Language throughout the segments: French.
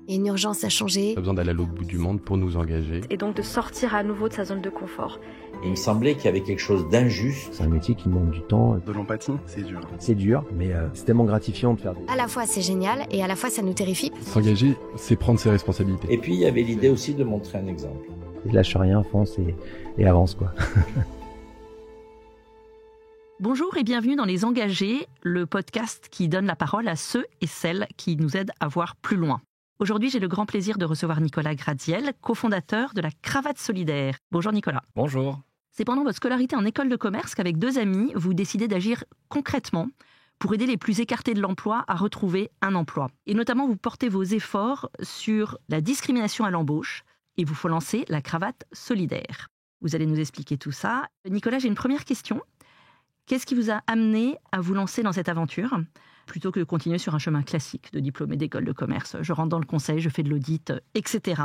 Il y a une urgence à changer. Pas besoin d'aller à l'autre bout du monde pour nous engager. Et donc de sortir à nouveau de sa zone de confort. Il me semblait qu'il y avait quelque chose d'injuste. C'est un métier qui demande du temps. De l'empathie, c'est dur. C'est dur, mais c'est tellement gratifiant de faire des... À la fois c'est génial et à la fois ça nous terrifie. S'engager, c'est prendre ses responsabilités. Et puis il y avait l'idée aussi de montrer un exemple. Et lâche rien, fonce et avance, quoi. Bonjour et bienvenue dans Les Engagés, le podcast qui donne la parole à ceux et celles qui nous aident à voir plus loin. Aujourd'hui, j'ai le grand plaisir de recevoir Nicolas Gradiel, cofondateur de la Cravate Solidaire. Bonjour Nicolas. Bonjour. C'est pendant votre scolarité en école de commerce qu'avec 2 amis, vous décidez d'agir concrètement pour aider les plus écartés de l'emploi à retrouver un emploi. Et notamment, vous portez vos efforts sur la discrimination à l'embauche et vous faut lancer la Cravate Solidaire. Vous allez nous expliquer tout ça. Nicolas, j'ai une première question. Qu'est-ce qui vous a amené à vous lancer dans cette aventure plutôt que de continuer sur un chemin classique de diplômé d'école de commerce? Je rentre dans le conseil, je fais de l'audit, etc.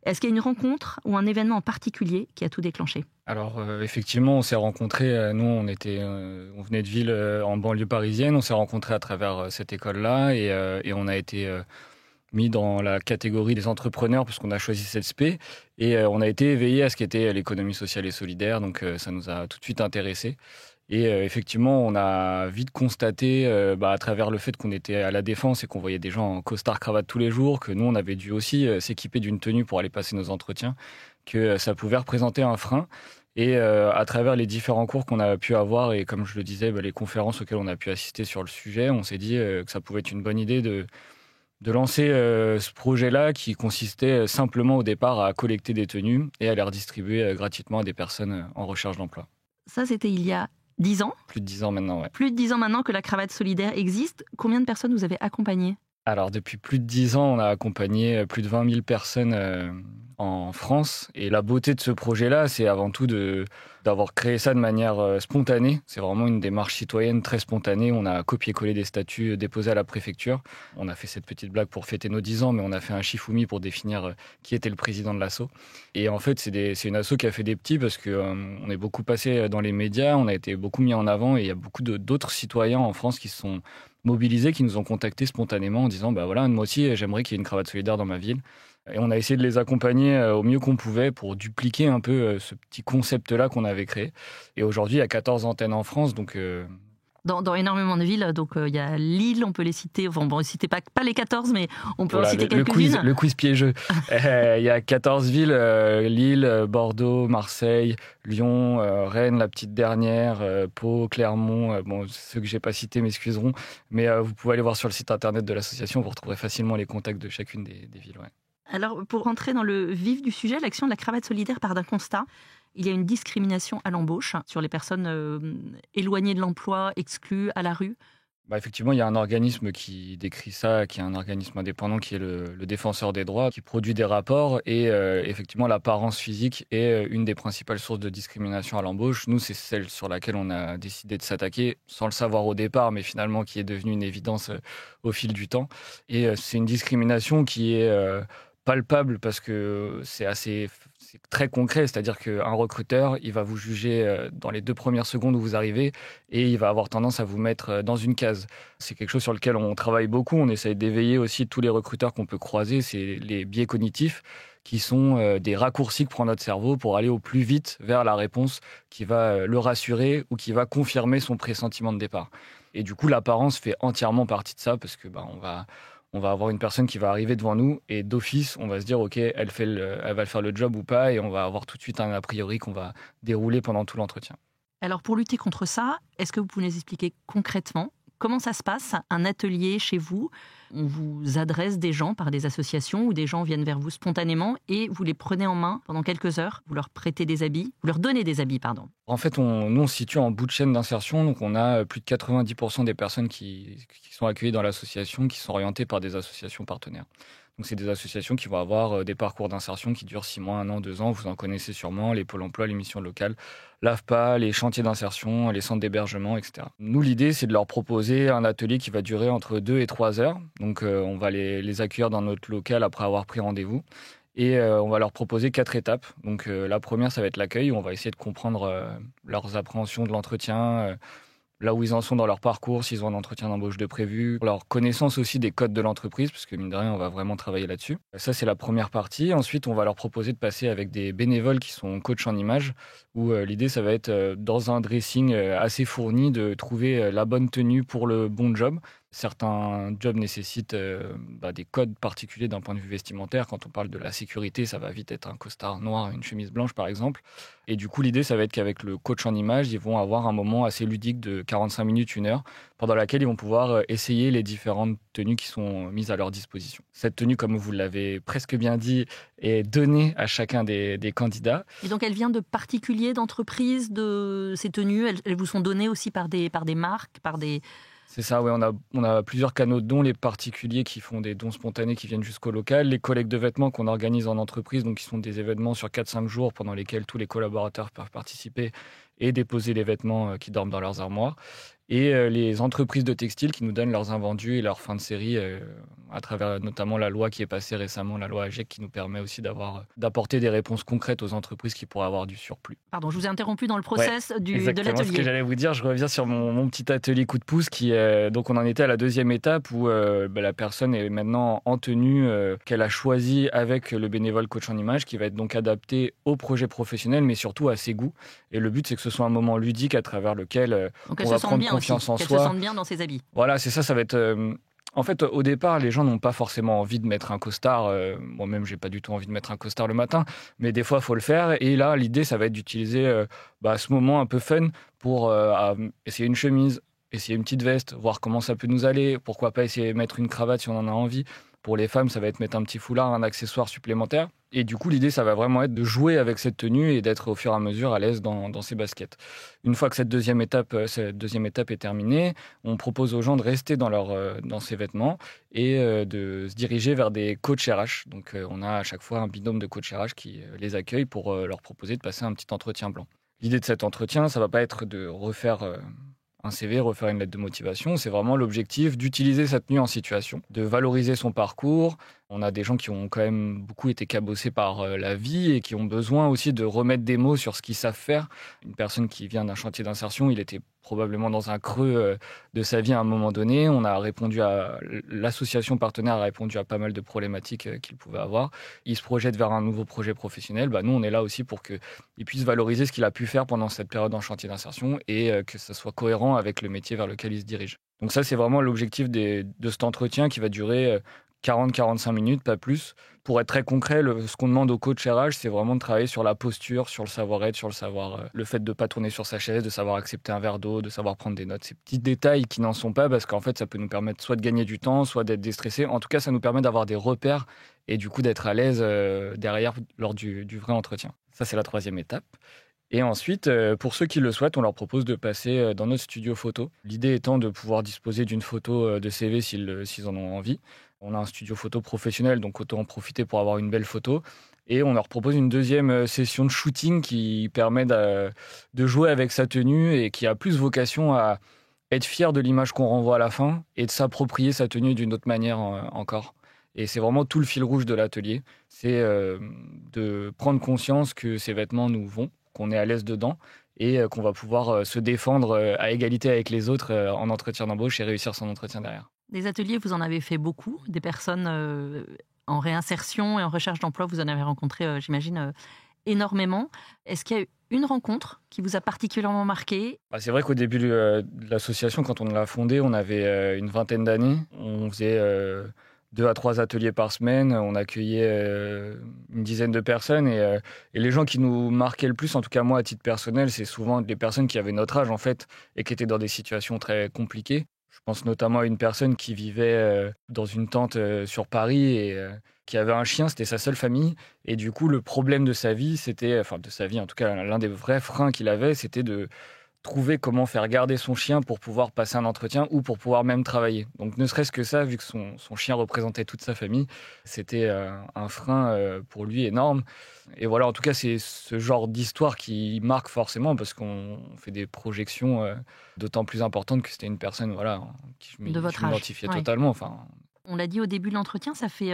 Est-ce qu'il y a une rencontre ou un événement en particulier qui a tout déclenché? Alors effectivement, on s'est rencontrés, nous on venait de ville en banlieue parisienne, on s'est rencontrés à travers cette école-là et on a été mis dans la catégorie des entrepreneurs puisqu'on a choisi cette spé et on a été éveillés à ce qu'était l'économie sociale et solidaire, donc ça nous a tout de suite intéressés. Et effectivement, on a vite constaté, à travers le fait qu'on était à la Défense et qu'on voyait des gens en costard-cravate tous les jours, que nous, on avait dû aussi s'équiper d'une tenue pour aller passer nos entretiens, que ça pouvait représenter un frein. Et à travers les différents cours qu'on a pu avoir et comme je le disais, les conférences auxquelles on a pu assister sur le sujet, on s'est dit que ça pouvait être une bonne idée de lancer ce projet-là qui consistait simplement au départ à collecter des tenues et à les redistribuer gratuitement à des personnes en recherche d'emploi. Ça, c'était il y a 10 ans. Plus de 10 ans maintenant, ouais. Plus de 10 ans maintenant que la Cravate Solidaire existe. Combien de personnes vous avez accompagnées? Alors, depuis plus de 10 ans, on a accompagné plus de 20 000 personnes en France. Et la beauté de ce projet-là, c'est avant tout d'avoir créé ça de manière spontanée. C'est vraiment une démarche citoyenne très spontanée. On a copié-collé des statuts déposés à la préfecture. On a fait cette petite blague pour fêter nos 10 ans, mais on a fait un Shifumi pour définir qui était le président de l'asso. Et en fait, c'est une asso qui a fait des petits parce qu'on est beaucoup passé dans les médias, on a été beaucoup mis en avant et il y a beaucoup d'autres citoyens en France qui se sont mobilisés, qui nous ont contactés spontanément en disant voilà, moi aussi, j'aimerais qu'il y ait une cravate solidaire dans ma ville. Et on a essayé de les accompagner au mieux qu'on pouvait pour dupliquer un peu ce petit concept-là qu'on avait créé. Et aujourd'hui, il y a 14 antennes en France, donc... Dans énormément de villes, donc il y a Lille, on peut les citer, enfin bon, citez pas les 14, mais on peut en citer quelques-unes. Le quiz piégeux. Il y a 14 villes, Lille, Bordeaux, Marseille, Lyon, Rennes, la petite dernière, Pau, Clermont, ceux que j'ai pas cités m'excuseront, mais vous pouvez aller voir sur le site internet de l'association, vous retrouverez facilement les contacts de chacune des villes. Ouais. Alors, pour rentrer dans le vif du sujet, l'action de la Cravate Solidaire part d'un constat. Il y a une discrimination à l'embauche sur les personnes éloignées de l'emploi, exclues, à la rue. Effectivement, il y a un organisme qui décrit ça, qui est un organisme indépendant, qui est le Défenseur des droits, qui produit des rapports. Et effectivement, l'apparence physique est une des principales sources de discrimination à l'embauche. Nous, c'est celle sur laquelle on a décidé de s'attaquer, sans le savoir au départ, mais finalement qui est devenue une évidence au fil du temps. Et c'est une discrimination qui est... palpable parce que c'est très concret, c'est-à-dire qu'un recruteur, il va vous juger dans les 2 premières secondes où vous arrivez et il va avoir tendance à vous mettre dans une case. C'est quelque chose sur lequel on travaille beaucoup, on essaye d'éveiller aussi tous les recruteurs qu'on peut croiser, c'est les biais cognitifs qui sont des raccourcis que prend notre cerveau pour aller au plus vite vers la réponse qui va le rassurer ou qui va confirmer son pressentiment de départ. Et du coup, l'apparence fait entièrement partie de ça parce que on va avoir une personne qui va arriver devant nous et d'office, on va se dire, OK, elle va faire le job ou pas et on va avoir tout de suite un a priori qu'on va dérouler pendant tout l'entretien. Alors, pour lutter contre ça, est-ce que vous pouvez nous expliquer concrètement comment ça se passe, un atelier chez vous? On vous adresse des gens par des associations ou des gens viennent vers vous spontanément et vous les prenez en main pendant quelques heures, vous leur prêtez des habits, vous leur donnez des habits, pardon. En fait, nous, on se situe en bout de chaîne d'insertion, donc on a plus de 90% des personnes qui sont accueillies dans l'association qui sont orientées par des associations partenaires. Donc, c'est des associations qui vont avoir des parcours d'insertion qui durent 6 mois, 1 an, 2 ans. Vous en connaissez sûrement, les pôles emploi, les missions locales, l'AFPA, les chantiers d'insertion, les centres d'hébergement, etc. Nous, l'idée, c'est de leur proposer un atelier qui va durer entre 2 et 3 heures. Donc, on va les accueillir dans notre local après avoir pris rendez-vous. Et on va leur proposer 4 étapes. Donc, la première, ça va être l'accueil. On va essayer de comprendre leurs appréhensions de l'entretien, là où ils en sont dans leur parcours, s'ils ont un entretien d'embauche de prévu, leur connaissance aussi des codes de l'entreprise, parce que mine de rien, on va vraiment travailler là-dessus. Ça, c'est la première partie. Ensuite, on va leur proposer de passer avec des bénévoles qui sont coachs en images, où l'idée, ça va être, dans un dressing assez fourni, de trouver la bonne tenue pour le bon job. Certains jobs nécessitent des codes particuliers d'un point de vue vestimentaire. Quand on parle de la sécurité, ça va vite être un costard noir, une chemise blanche par exemple. Et du coup, l'idée, ça va être qu'avec le coach en image, ils vont avoir un moment assez ludique de 45 minutes, 1 heure, pendant laquelle ils vont pouvoir essayer les différentes tenues qui sont mises à leur disposition. Cette tenue, comme vous l'avez presque bien dit, est donnée à chacun des candidats. Et donc, elle vient de particuliers, d'entreprises, de ces tenues. Elles vous sont données aussi par des marques, par des... C'est ça, oui, on a plusieurs canaux de dons, les particuliers qui font des dons spontanés qui viennent jusqu'au local, les collectes de vêtements qu'on organise en entreprise, donc qui sont des événements sur 4-5 jours pendant lesquels tous les collaborateurs peuvent participer et déposer les vêtements qui dorment dans leurs armoires. Et les entreprises de textile qui nous donnent leurs invendus et leurs fins de série à travers notamment la loi qui est passée récemment, la loi AGEC, qui nous permet aussi d'apporter des réponses concrètes aux entreprises qui pourraient avoir du surplus. Pardon, je vous ai interrompu dans le process de exactement l'atelier. Ce que j'allais vous dire, je reviens sur mon petit atelier coup de pouce donc on en était à la 2e étape où la personne est maintenant en tenue qu'elle a choisie avec le bénévole coach en image qui va être donc adapté au projet professionnel mais surtout à ses goûts. Et le but, c'est que ce soit un moment ludique à travers lequel donc on va prendre confiance en soi. Qu'elle se sente bien dans ses habits. Voilà, c'est ça, ça va être... En fait, au départ, les gens n'ont pas forcément envie de mettre un costard. Moi-même, j'ai pas du tout envie de mettre un costard le matin, mais des fois, il faut le faire. Et là, l'idée, ça va être d'utiliser ce moment un peu fun pour essayer une chemise, essayer une petite veste, voir comment ça peut nous aller. Pourquoi pas essayer de mettre une cravate si on en a envie. Pour les femmes, ça va être mettre un petit foulard, un accessoire supplémentaire. Et du coup, l'idée, ça va vraiment être de jouer avec cette tenue et d'être au fur et à mesure à l'aise dans ses baskets. Une fois que cette deuxième étape est terminée, on propose aux gens de rester dans ces vêtements et de se diriger vers des coachs RH. Donc, on a à chaque fois un binôme de coachs RH qui les accueille pour leur proposer de passer un petit entretien blanc. L'idée de cet entretien, ça ne va pas être de refaire un CV, refaire une lettre de motivation. C'est vraiment l'objectif d'utiliser sa tenue en situation, de valoriser son parcours. On a des gens qui ont quand même beaucoup été cabossés par la vie et qui ont besoin aussi de remettre des mots sur ce qu'ils savent faire. Une personne qui vient d'un chantier d'insertion, il était probablement dans un creux de sa vie à un moment donné. L'association partenaire a répondu à pas mal de problématiques qu'il pouvait avoir. Il se projette vers un nouveau projet professionnel. Nous, on est là aussi pour qu'il puisse valoriser ce qu'il a pu faire pendant cette période en chantier d'insertion et que ça soit cohérent avec le métier vers lequel il se dirige. Donc ça, c'est vraiment l'objectif de cet entretien qui va durer 40-45 minutes, pas plus. Pour être très concret, ce qu'on demande au coach RH, c'est vraiment de travailler sur la posture, sur le savoir-être, sur le fait de ne pas tourner sur sa chaise, de savoir accepter un verre d'eau, de savoir prendre des notes. Ces petits détails qui n'en sont pas parce qu'en fait, ça peut nous permettre soit de gagner du temps, soit d'être déstressé. En tout cas, ça nous permet d'avoir des repères et du coup d'être à l'aise derrière lors du vrai entretien. Ça, c'est la 3e étape. Et ensuite, pour ceux qui le souhaitent, on leur propose de passer dans notre studio photo. L'idée étant de pouvoir disposer d'une photo de CV s'ils en ont envie. On a un studio photo professionnel, donc autant en profiter pour avoir une belle photo. Et on leur propose une 2e session de shooting qui permet de jouer avec sa tenue et qui a plus vocation à être fier de l'image qu'on renvoie à la fin et de s'approprier sa tenue d'une autre manière encore. Et c'est vraiment tout le fil rouge de l'atelier. C'est de prendre conscience que ces vêtements nous vont, qu'on est à l'aise dedans et qu'on va pouvoir se défendre à égalité avec les autres en entretien d'embauche et réussir son entretien derrière. Des ateliers, vous en avez fait beaucoup. Des personnes en réinsertion et en recherche d'emploi, vous en avez rencontré, j'imagine, énormément. Est-ce qu'il y a eu une rencontre qui vous a particulièrement marqué ? C'est vrai qu'au début de l'association, quand on l'a fondée, on avait une vingtaine d'années. On faisait 2 à 3 ateliers par semaine. On accueillait une dizaine de personnes. Et les gens qui nous marquaient le plus, en tout cas moi à titre personnel, c'est souvent des personnes qui avaient notre âge en fait et qui étaient dans des situations très compliquées. Je pense notamment à une personne qui vivait dans une tente sur Paris et qui avait un chien, c'était sa seule famille. Et du coup, le problème de sa vie, en tout cas, l'un des vrais freins qu'il avait, c'était de trouver comment faire garder son chien pour pouvoir passer un entretien ou pour pouvoir même travailler. Donc ne serait-ce que ça, vu que son chien représentait toute sa famille, c'était un frein pour lui énorme. Et voilà, en tout cas, c'est ce genre d'histoire qui marque forcément parce qu'on fait des projections d'autant plus importantes que c'était une personne qui je m'identifiais totalement. On l'a dit au début de l'entretien, ça fait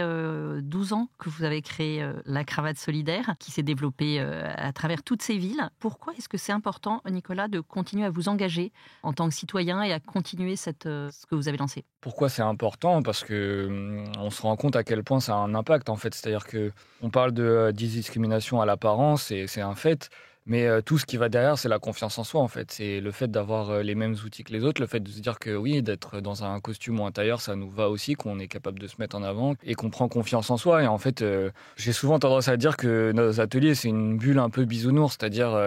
12 ans que vous avez créé la Cravate Solidaire, qui s'est développée à travers toutes ces villes. Pourquoi est-ce que c'est important, Nicolas, de continuer à vous engager en tant que citoyen et à continuer ce que vous avez lancé? Pourquoi c'est important? Parce que on se rend compte à quel point ça a un impact, en fait. C'est-à-dire qu'on parle de discrimination à l'apparence, et c'est un fait. Mais tout ce qui va derrière, c'est la confiance en soi, en fait. C'est le fait d'avoir les mêmes outils que les autres, le fait de se dire que oui, d'être dans un costume ou un tailleur, ça nous va aussi, qu'on est capable de se mettre en avant et qu'on prend confiance en soi. Et en fait, j'ai souvent tendance à dire que nos ateliers, c'est une bulle un peu bisounours, c'est-à-dire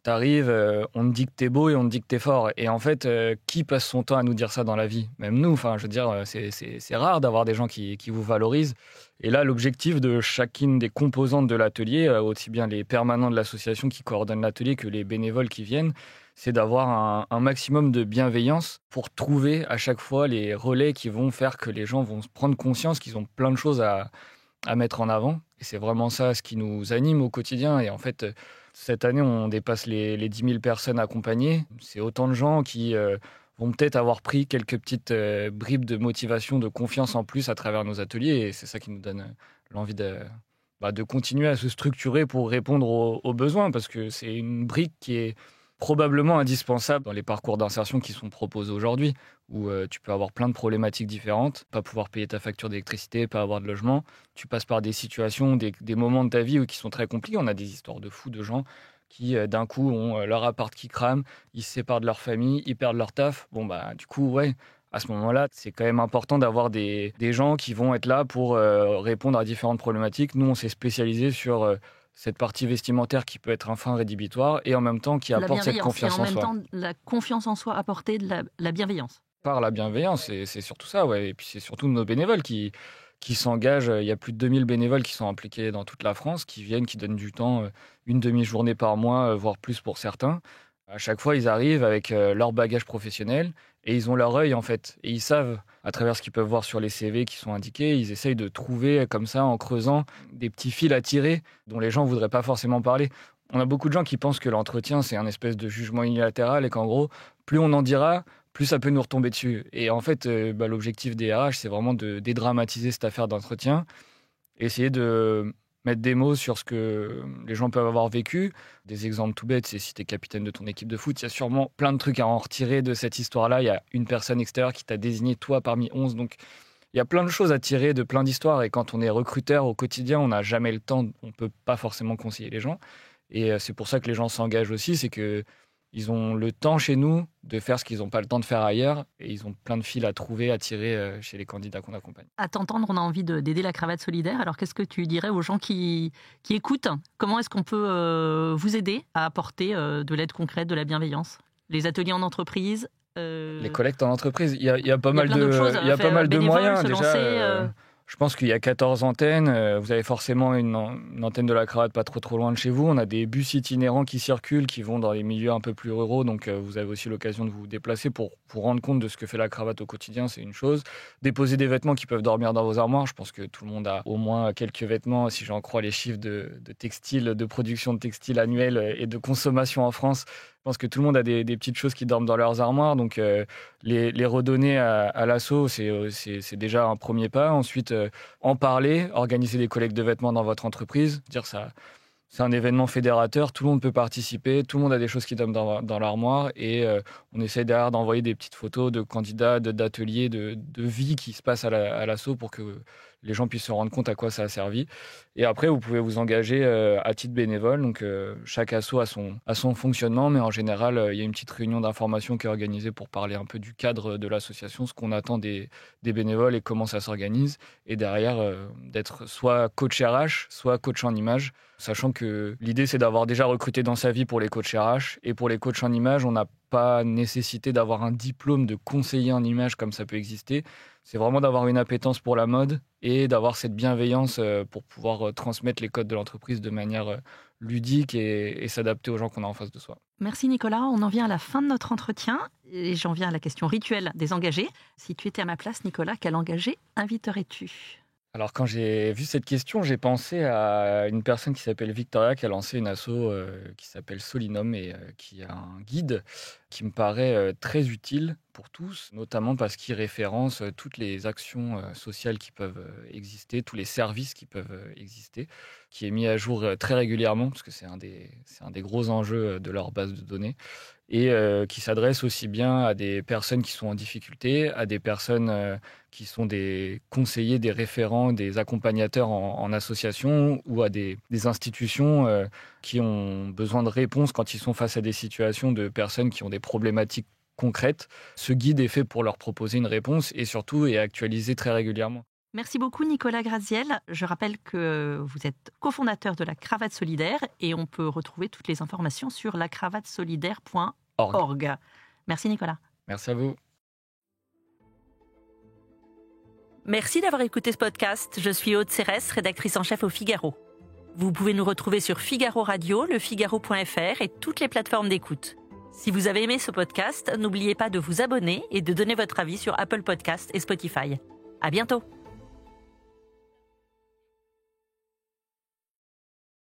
t'arrives, on te dit que t'es beau et on te dit que t'es fort. Et en fait, qui passe son temps à nous dire ça dans la vie? Même nous, enfin, je veux dire, c'est rare d'avoir des gens qui vous valorisent. Et là, l'objectif de chacune des composantes de l'atelier, aussi bien les permanents de l'association qui coordonnent l'atelier que les bénévoles qui viennent, c'est d'avoir un maximum de bienveillance pour trouver à chaque fois les relais qui vont faire que les gens vont prendre conscience qu'ils ont plein de choses à mettre en avant. Et c'est vraiment ça ce qui nous anime au quotidien. Et en fait, cette année, on dépasse les 10 000 personnes accompagnées. C'est autant de gens qui vont peut-être avoir pris quelques petites bribes de motivation, de confiance en plus à travers nos ateliers. Et c'est ça qui nous donne l'envie de continuer à se structurer pour répondre aux besoins, parce que c'est une brique qui est probablement indispensable dans les parcours d'insertion qui sont proposés aujourd'hui, où tu peux avoir plein de problématiques différentes, pas pouvoir payer ta facture d'électricité, pas avoir de logement. Tu passes par des situations, des moments de ta vie qui sont très compliqués. On a des histoires de fous, de gens qui d'un coup ont leur appart qui crame, ils se séparent de leur famille, ils perdent leur taf. Bon du coup, ouais, à ce moment-là, c'est quand même important d'avoir des gens qui vont être là pour répondre à différentes problématiques. Nous, on s'est spécialisé sur cette partie vestimentaire qui peut être un frein rédhibitoire et en même temps qui apporte cette confiance en soi. Et en même temps, la confiance en soi apportée de la bienveillance. Par la bienveillance, c'est surtout ça, ouais. Et puis c'est surtout nos bénévoles qui s'engagent. Il y a plus de 2000 bénévoles qui sont impliqués dans toute la France, qui viennent, qui donnent du temps, une demi-journée par mois, voire plus pour certains. À chaque fois, ils arrivent avec leur bagage professionnel et ils ont leur œil, en fait. Et ils savent, à travers ce qu'ils peuvent voir sur les CV qui sont indiqués, ils essayent de trouver, comme ça, en creusant, des petits fils à tirer dont les gens ne voudraient pas forcément parler. On a beaucoup de gens qui pensent que l'entretien, c'est un espèce de jugement unilatéral et qu'en gros, plus on en dira, plus ça peut nous retomber dessus. Et en fait, l'objectif des RH, c'est vraiment de dédramatiser cette affaire d'entretien, essayer de mettre des mots sur ce que les gens peuvent avoir vécu. Des exemples tout bêtes, c'est si tu es capitaine de ton équipe de foot, il y a sûrement plein de trucs à en retirer de cette histoire-là. Il y a une personne extérieure qui t'a désigné toi parmi 11, donc il y a plein de choses à tirer de plein d'histoires. Et quand on est recruteur au quotidien, on n'a jamais le temps, on ne peut pas forcément conseiller les gens. Et c'est pour ça que les gens s'engagent aussi, c'est qu'ils ont le temps chez nous de faire ce qu'ils n'ont pas le temps de faire ailleurs, et ils ont plein de fils à trouver, à tirer chez les candidats qu'on accompagne. À t'entendre, on a envie d'aider la Cravate Solidaire. Alors qu'est-ce que tu dirais aux gens qui écoutent? Comment est-ce qu'on peut vous aider à apporter de l'aide concrète, de la bienveillance? Les ateliers en entreprise, les collectes en entreprise, il y a pas mal de moyens déjà. Je pense qu'il y a 14 antennes. Vous avez forcément une antenne de la Cravate pas trop loin de chez vous. On a des bus itinérants qui circulent, qui vont dans les milieux un peu plus ruraux. Donc, vous avez aussi l'occasion de vous déplacer pour vous rendre compte de ce que fait la Cravate au quotidien. C'est une chose. Déposer des vêtements qui peuvent dormir dans vos armoires. Je pense que tout le monde a au moins quelques vêtements. Si j'en crois les chiffres de textiles, de production de textiles annuels et de consommation en France, je pense que tout le monde a des petites choses qui dorment dans leurs armoires. Donc, les redonner à l'asso, c'est déjà un premier pas. Ensuite, en parler, organiser des collectes de vêtements dans votre entreprise. Dire ça, c'est un événement fédérateur, tout le monde peut participer, tout le monde a des choses qui dorment dans l'armoire. Et on essaie derrière d'envoyer des petites photos de candidats, d'ateliers, de vie qui se passent à l'asso pour que les gens puissent se rendre compte à quoi ça a servi. Et après, vous pouvez vous engager à titre bénévole. Donc, chaque asso a son fonctionnement, mais en général, il y a une petite réunion d'information qui est organisée pour parler un peu du cadre de l'association, ce qu'on attend des bénévoles et comment ça s'organise. Et derrière, d'être soit coach RH, soit coach en image, sachant que l'idée, c'est d'avoir déjà recruté dans sa vie pour les coachs RH. Et pour les coachs en image, on n'a pas nécessité d'avoir un diplôme de conseiller en image comme ça peut exister. C'est vraiment d'avoir une appétence pour la mode et d'avoir cette bienveillance pour pouvoir transmettre les codes de l'entreprise de manière ludique et s'adapter aux gens qu'on a en face de soi. Merci Nicolas, on en vient à la fin de notre entretien et j'en viens à la question rituelle des engagés. Si tu étais à ma place, Nicolas, quel engagé inviterais-tu ? Alors quand j'ai vu cette question, j'ai pensé à une personne qui s'appelle Victoria, qui a lancé une asso qui s'appelle Solinum et qui a un guide qui me paraît très utile pour tous, notamment parce qu'il référence toutes les actions sociales qui peuvent exister, tous les services qui peuvent exister, qui est mis à jour très régulièrement, parce que c'est un des gros enjeux de leur base de données, et qui s'adresse aussi bien à des personnes qui sont en difficulté, à des personnes qui sont des conseillers, des référents, des accompagnateurs en association, ou à des institutions qui ont besoin de réponses quand ils sont face à des situations de personnes qui ont des problématiques concrètes. Ce guide est fait pour leur proposer une réponse et surtout est actualisé très régulièrement. Merci beaucoup Nicolas Graziel. Je rappelle que vous êtes cofondateur de la Cravate Solidaire et on peut retrouver toutes les informations sur lacravatesolidaire.org. Merci Nicolas. Merci à vous. Merci d'avoir écouté ce podcast. Je suis Aude Cérès, rédactrice en chef au Figaro. Vous pouvez nous retrouver sur Figaro Radio, lefigaro.fr et toutes les plateformes d'écoute. Si vous avez aimé ce podcast, n'oubliez pas de vous abonner et de donner votre avis sur Apple Podcasts et Spotify. À bientôt.